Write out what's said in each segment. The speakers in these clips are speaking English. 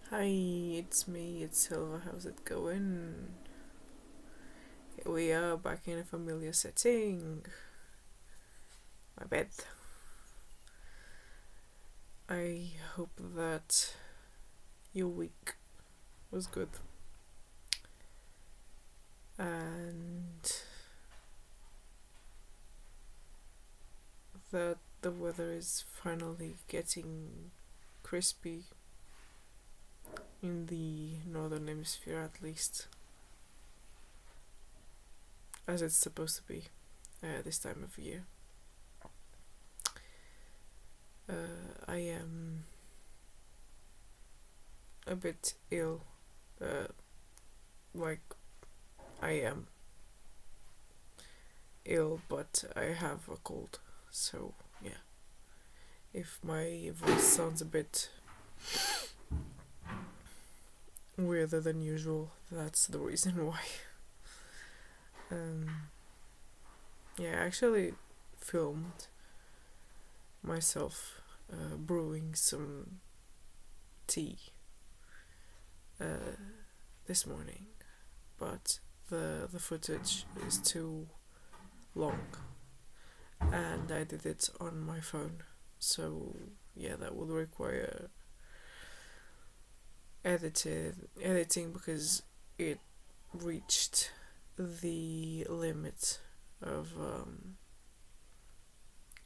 Hi, it's me, it's Silva. How's it going? Here we are back in a familiar setting. My bed. I hope that your week was good. And that the weather is finally getting crispy in the northern hemisphere, at least, as it's supposed to be this time of year. I am a bit ill. Like, I am ill, but I have a cold. So, yeah. If my voice sounds a bit weirder than usual, that's the reason why. Yeah, I actually filmed myself brewing some tea this morning, but the footage is too long, and I did it on my phone, so yeah, that would require editing because it reached the limit of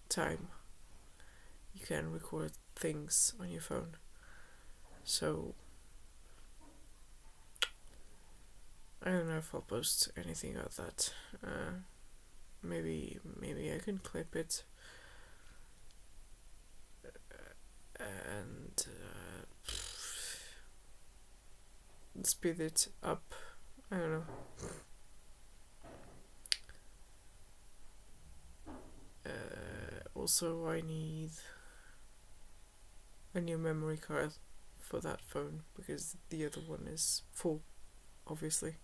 time you can record things on your phone. So I don't know if I'll post anything of that. Maybe I can clip it and speed it up. I don't know. Also, I need a new memory card for that phone because the other one is full, obviously.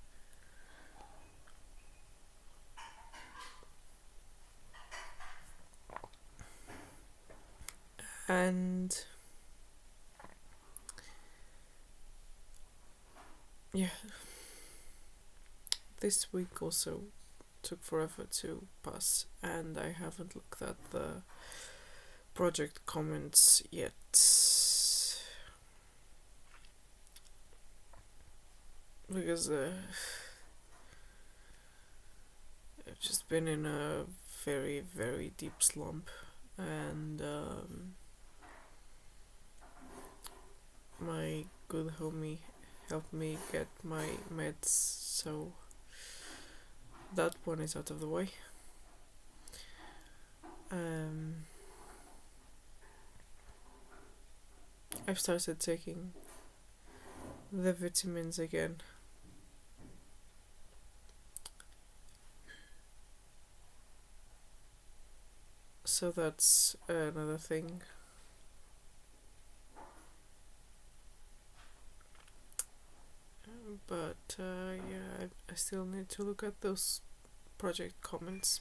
And yeah, this week also took forever to pass, and I haven't looked at the project comments yet. Because I've just been in a very, very deep slump, and my good homie helped me get my meds, so that one is out of the way. I've started taking the vitamins again. So that's another thing. But yeah, I still need to look at those project comments.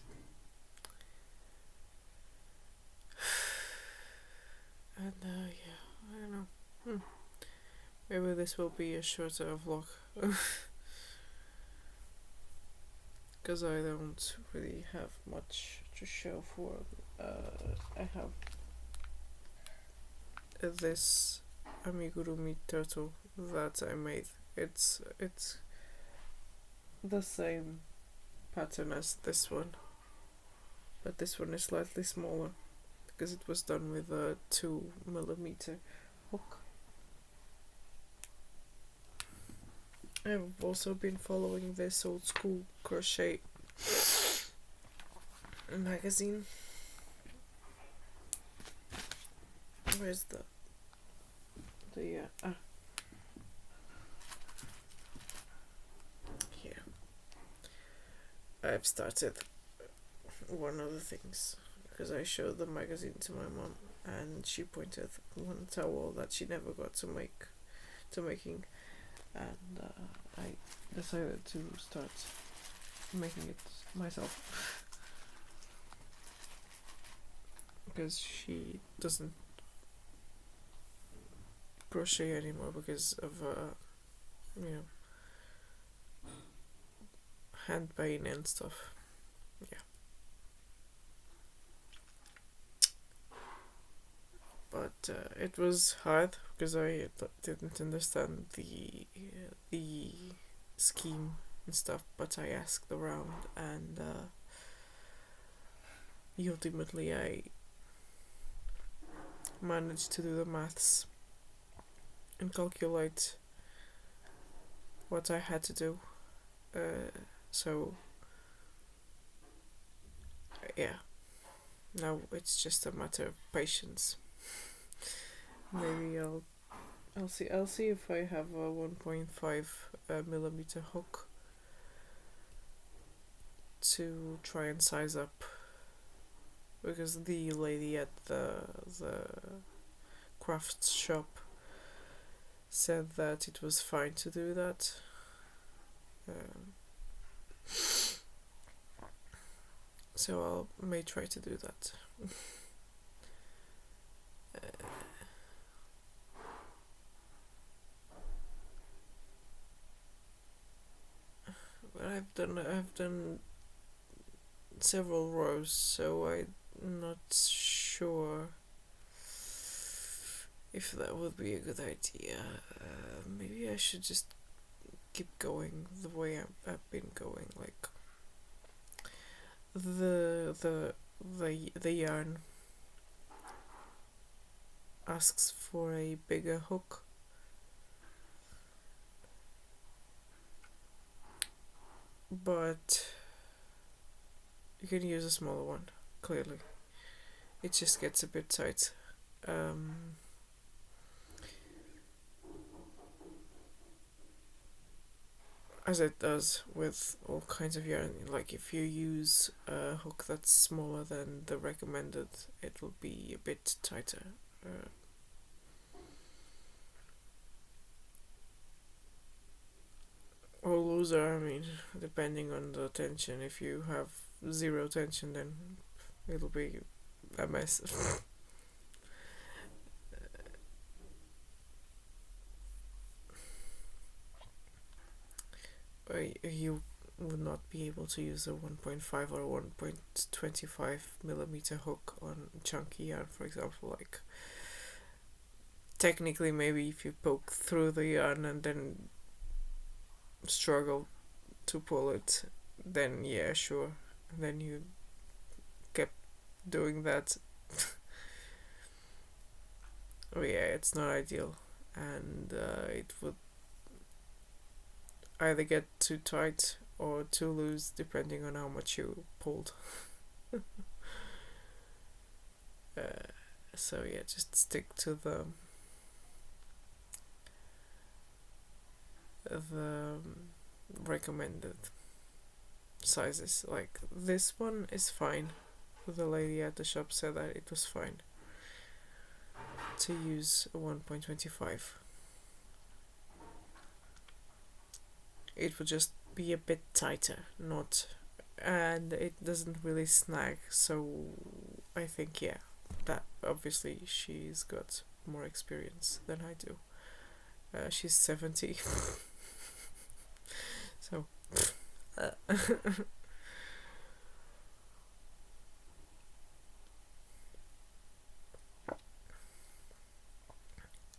And yeah, I don't know. Maybe this will be a shorter vlog. Because I don't really have much to show for. I have this amigurumi turtle that I made. It's the same pattern as this one, but this one is slightly smaller because it was done with a 2mm hook. I've also been following this old school crochet magazine. Where's the here. I've started one of the things because I showed the magazine to my mom and she pointed one towel that she never got to making, and I decided to start making it myself because she doesn't crochet anymore because of you know, hand pain and stuff. Yeah. But it was hard because I didn't understand the scheme and stuff. But I asked around, and ultimately I managed to do the maths and calculate what I had to do. So yeah, now it's just a matter of patience. Maybe I'll see if I have a 1.5 millimeter hook to try and size up, because the lady at the crafts shop said that it was fine to do that. So I may try to do that. But I've done several rows, so I'm not sure if that would be a good idea. Maybe I should just keep going the way I've been going. Like the yarn asks for a bigger hook, but you can use a smaller one. Clearly, it just gets a bit tight. As it does with all kinds of yarn. Like if you use a hook that's smaller than the recommended, it will be a bit tighter. Or looser, I mean, depending on the tension. If you have zero tension, then it'll be a mess. You would not be able to use a 1.5 or 1.25 millimeter hook on chunky yarn, for example. Like, technically, maybe if you poke through the yarn and then struggle to pull it, then yeah, sure. Then you kept doing that. Oh yeah, it's not ideal, and it would either get too tight or too loose depending on how much you pulled. So yeah, just stick to the recommended sizes. Like this one is fine. The lady at the shop said that it was fine to use a 1.25. It would just be a bit tighter, and it doesn't really snag, so I think, yeah, that obviously she's got more experience than I do. She's 70. So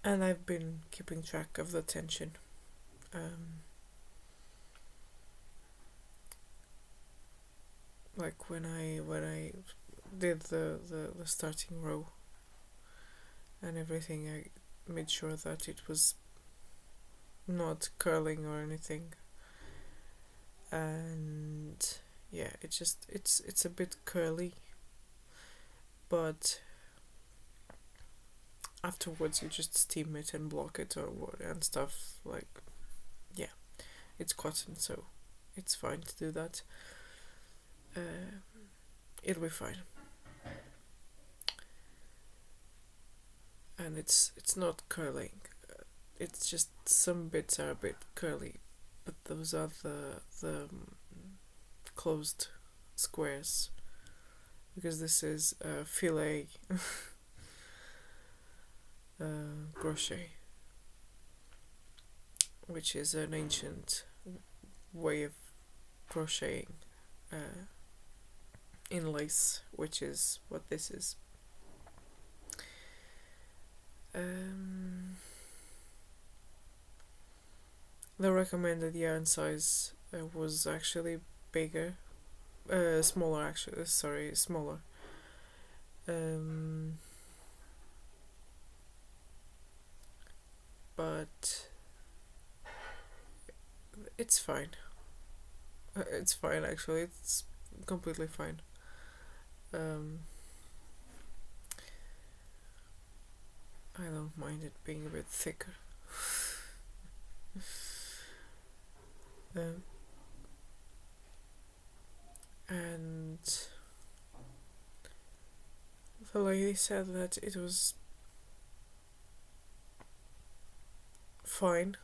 and I've been keeping track of the tension. Like when I did the starting row and everything, I made sure that it was not curling or anything, and yeah, it's a bit curly, but afterwards you just steam it and block it and stuff. Like, yeah, it's cotton, so it's fine to do that. It'll be fine. And it's not curling. It's just some bits are a bit curly, but those are the closed squares, because this is filet crochet, which is an ancient way of crocheting in lace, which is what this is. The recommended yarn size was actually bigger, smaller actually, sorry, smaller. But it's fine. It's fine actually, it's completely fine. I don't mind it being a bit thicker. And the lady said that it was fine.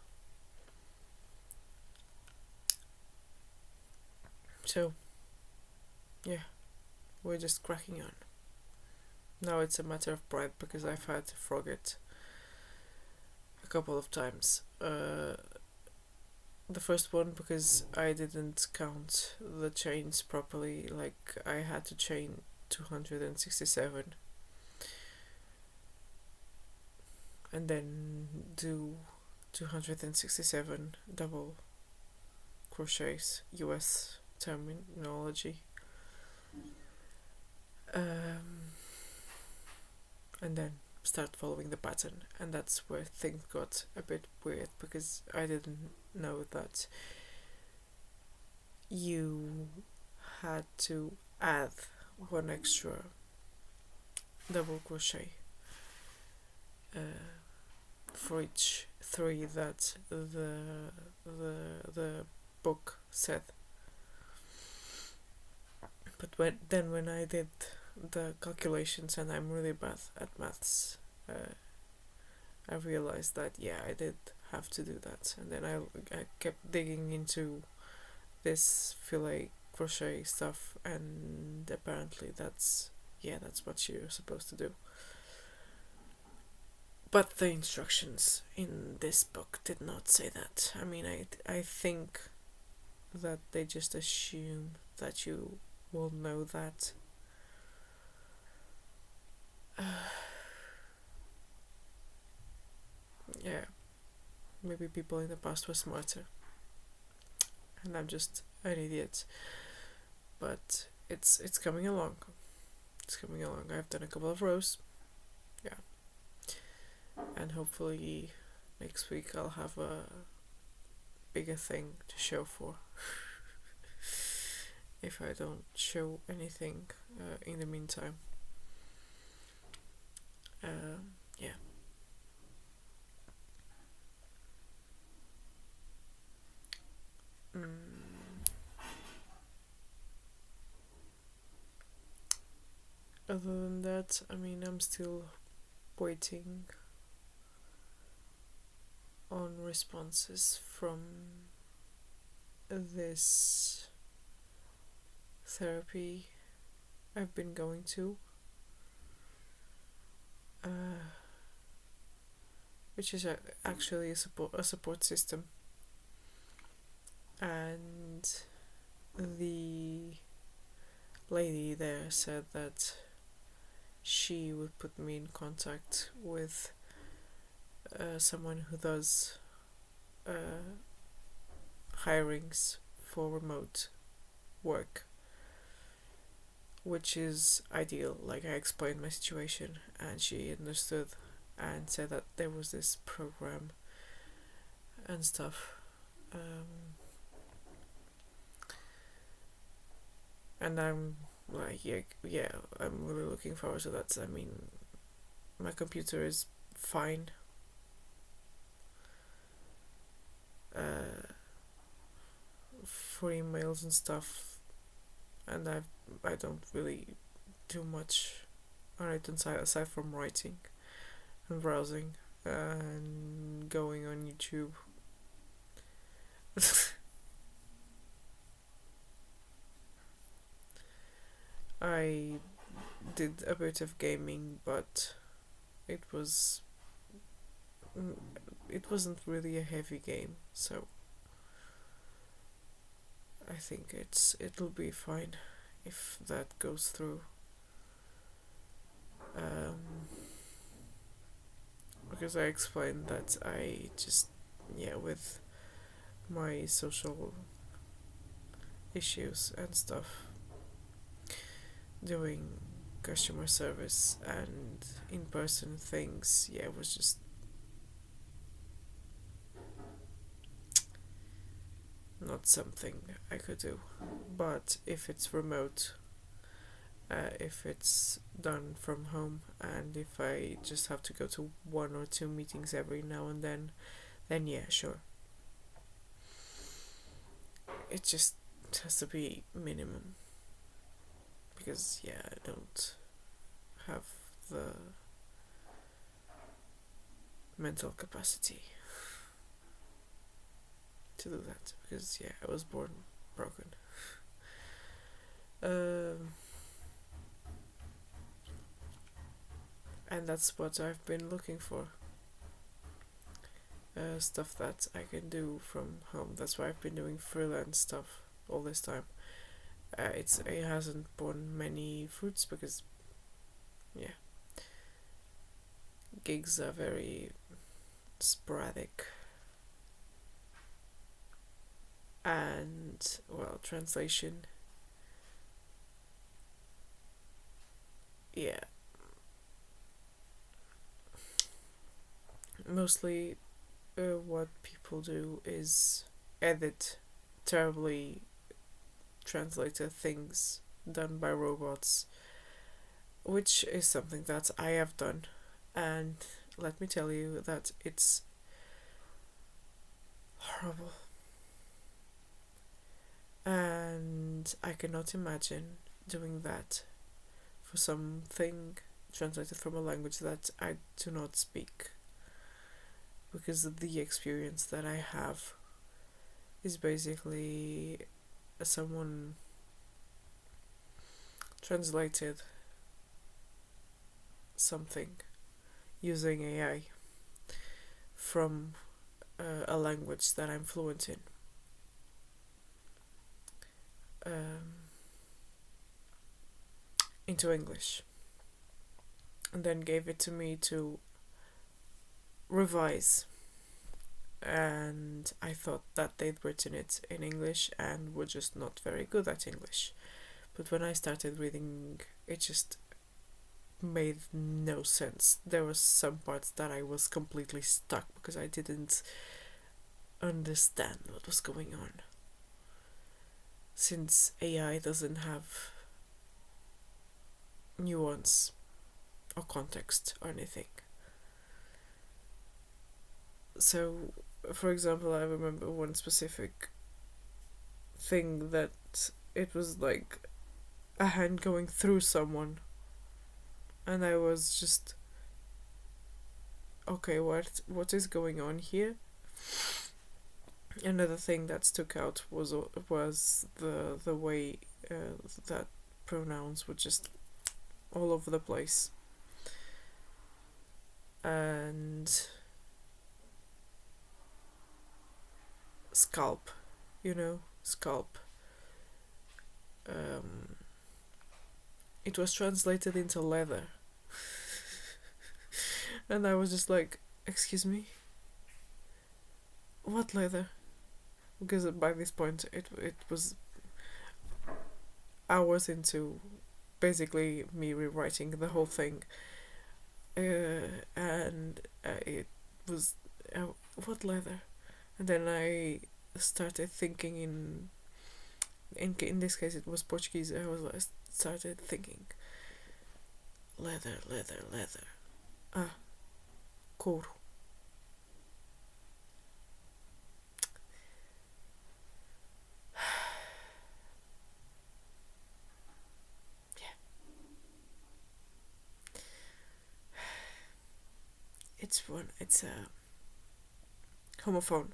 So, yeah, we're just cracking on. Now it's a matter of pride because I've had to frog it a couple of times. The first one because I didn't count the chains properly, like I had to chain 267 and then do 267 double crochets, US terminology, and then start following the pattern, and that's where things got a bit weird because I didn't know that you had to add one extra double crochet for each 3 that the book said. But when I did the calculations, and I'm really bad at maths, I realized that I did have to do that, and then I kept digging into this filet crochet stuff, and apparently that's what you're supposed to do. But the instructions in this book did not say that. I mean, I think that they just assume that you will know that. Yeah, maybe people in the past were smarter, and I'm just an idiot. But it's coming along. It's coming along. I've done a couple of rows. Yeah. And hopefully next week I'll have a bigger thing to show for. If I don't show anything in the meantime. Yeah. Other than that, I mean, I'm still waiting on responses from this therapy I've been going to, which is actually a support system, and the lady there said that she would put me in contact with someone who does hirings for remote work, which is ideal. Like, I explained my situation and she understood and said that there was this program and stuff, and I'm like, I'm really looking forward to that. I mean, my computer is fine, for emails and stuff, and I don't really do much on it aside from writing and browsing and going on YouTube. I did a bit of gaming, but it it wasn't really a heavy game, so I think it'll be fine if that goes through. Because I explained that I just, with my social issues and stuff, doing customer service and in-person things, it was just not something I could do. But if it's remote, if it's done from home, and if I just have to go to 1 or 2 meetings every now and then yeah, sure. It just has to be minimum, because I don't have the mental capacity to do that, because I was born broken. And that's what I've been looking for. Stuff that I can do from home. That's why I've been doing freelance stuff all this time. It hasn't borne many fruits because gigs are very sporadic, and translation, mostly what people do is edit terribly translated things done by robots, which is something that I have done, and let me tell you that it's horrible. And I cannot imagine doing that for something translated from a language that I do not speak, because the experience that I have is basically someone translated something using AI from a language that I'm fluent in. Into English, and then gave it to me to revise, and I thought that they'd written it in English and were just not very good at English. But when I started reading, it just made no sense. There were some parts that I was completely stuck because I didn't understand what was going on, since AI doesn't have nuance or context or anything. So, for example, I remember one specific thing that it was like a hand going through someone, and I was just, okay, what is going on here? Another thing that stuck out was the way that pronouns were just all over the place, and scalp. It was translated into leather. And I was just like, excuse me? What leather? Because by this point it was hours into basically me rewriting the whole thing. And it was, what leather? And then I started thinking in this case it was Portuguese. I started thinking leather. Couro. It's a homophone.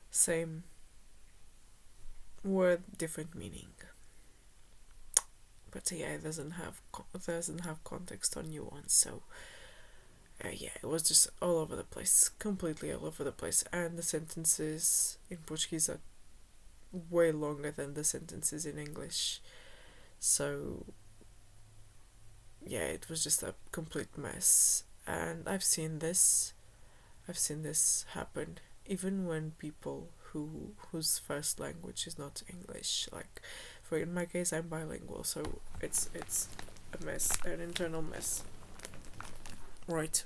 Same word, different meaning. but yeah, it doesn't have context or nuance. So yeah, it was just all over the place, completely all over the place, and the sentences in Portuguese are way longer than the sentences in English. So yeah, it was just a complete mess. And I've seen this happen even when people whose first language is not English. Like, for in my case, I'm bilingual, so it's a mess, an internal mess, right?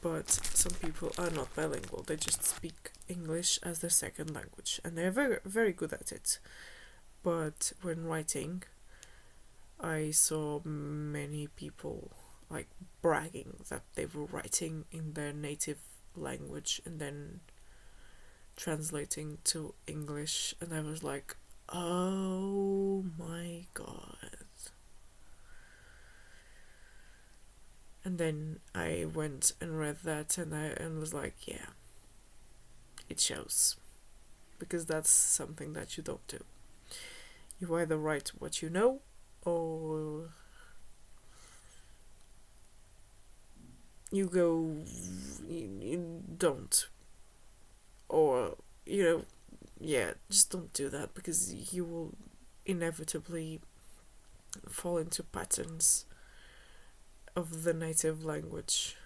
But some people are not bilingual. They just speak English as their second language, and they're very very good at it. But when writing, I saw many people like bragging that they were writing in their native language and then translating to English, and I was like, oh my god. And then I went and read that, and was like, yeah, it shows, because that's something that you don't do. You either write what you know, or you don't, or yeah, just don't do that, because you will inevitably fall into patterns of the native language,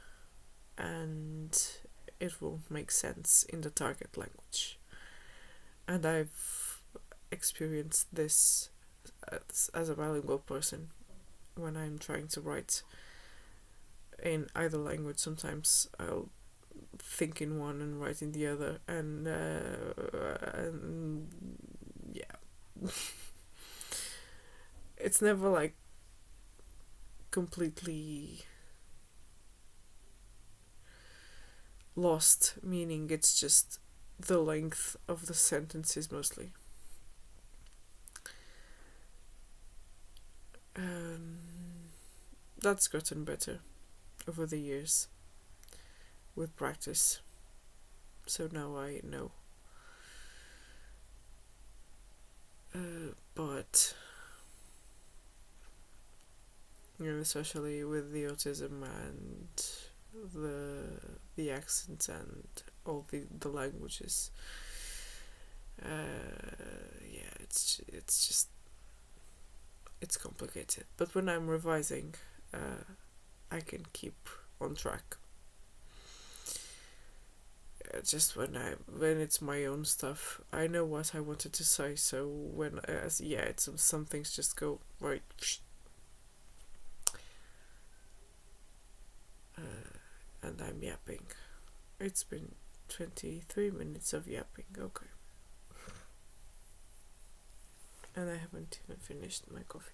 and it won't make sense in the target language. And I've experienced this as a bilingual person. When I'm trying to write in either language, sometimes I'll think in one and write in the other, and yeah. It's never like completely lost meaning, it's just the length of the sentences mostly. That's gotten better over the years with practice, so now I know. But especially with the autism and the accents and all the languages, yeah, it's just, it's complicated. But when I'm revising, I can keep on track. Just when it's my own stuff, I know what I wanted to say. So when it's some things just go right. And I'm yapping. It's been 23 minutes of yapping. Okay. And I haven't even finished my coffee.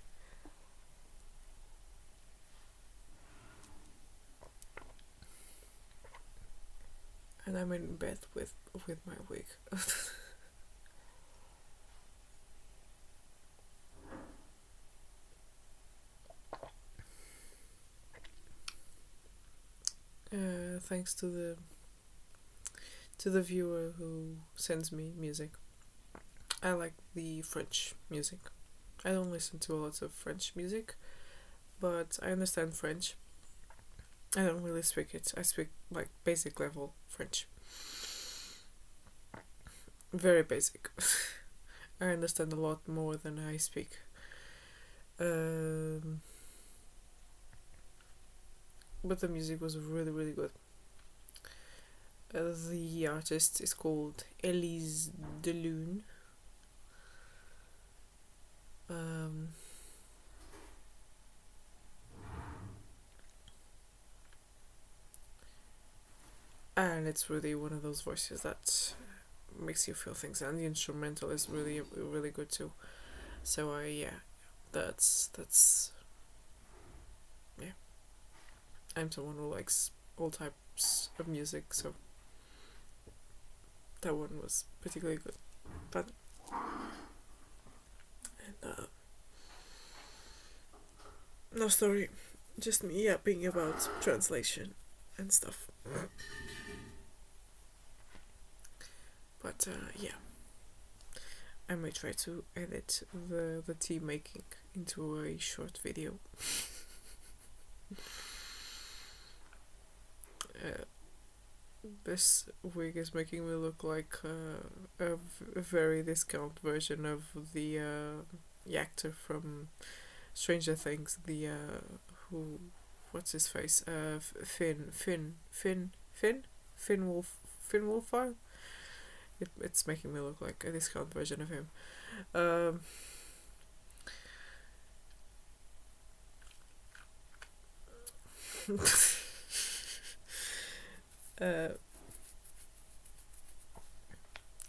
And I'm in bed with my wig. Thanks to the viewer who sends me music. I like the French music. I don't listen to a lot of French music, but I understand French. I don't really speak it. I speak like basic level French. Very basic. I understand a lot more than I speak. But the music was really, really good. The artist is called Elise Delune. And it's really one of those voices that makes you feel things, and the instrumental is really, really good too. So that's yeah. I'm someone who likes all types of music, so that one was particularly good. But no story, just me yapping about translation and stuff. But yeah, I may try to edit the tea making into a short video. This wig is making me look like a very discount version of the actor from Stranger Things. The who, what's his face? Finn Wolfhard. It's making me look like a discount version of him.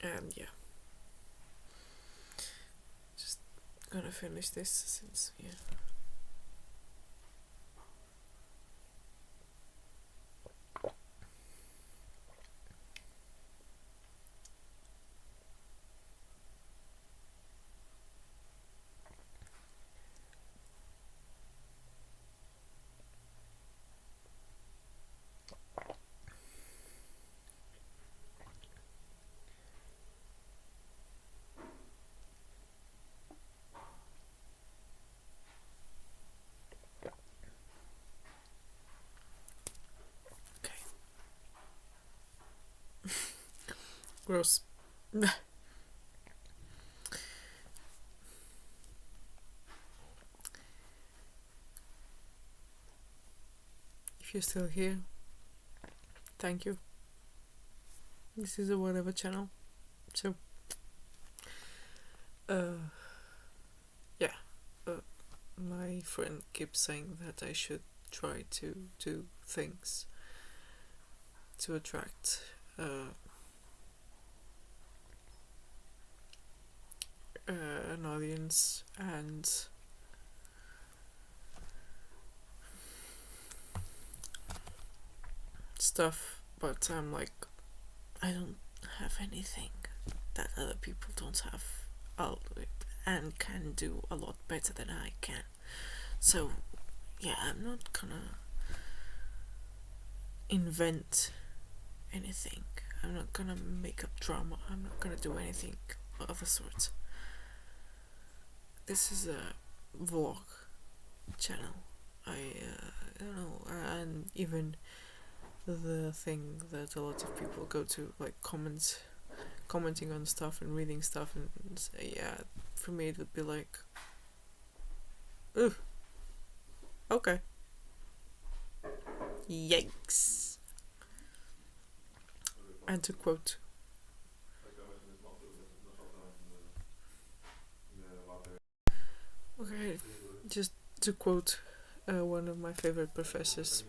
And yeah, just gonna finish this since gross. If you're still here, thank you. This is a whatever channel, so my friend keeps saying that I should try to do things to attract an audience and stuff, but I'm like, I don't have anything that other people don't have and can do a lot better than I can. So yeah, I'm not gonna invent anything. I'm not gonna make up drama. I'm not gonna do anything of the sort. This is a vlog channel. I don't know, and even the thing that a lot of people go to, like commenting on stuff and reading stuff, and yeah, for me it would be like, ooh, okay, yikes. And to quote, okay, just to quote one of my favorite professors,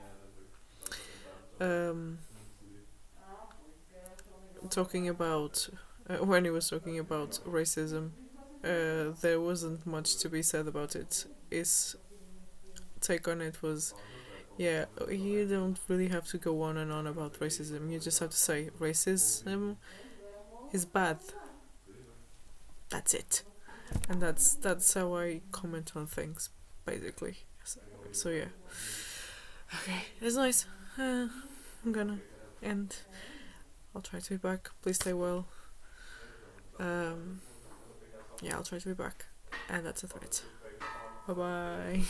talking about when he was talking about racism, there wasn't much to be said about it. His take on it was, yeah, you don't really have to go on and on about racism. You just have to say racism is bad. That's it, and that's how I comment on things, basically. So yeah. Okay, it's nice. I'm gonna end. I'll try to be back. Please stay well. Yeah, I'll try to be back. And that's a threat. Bye bye.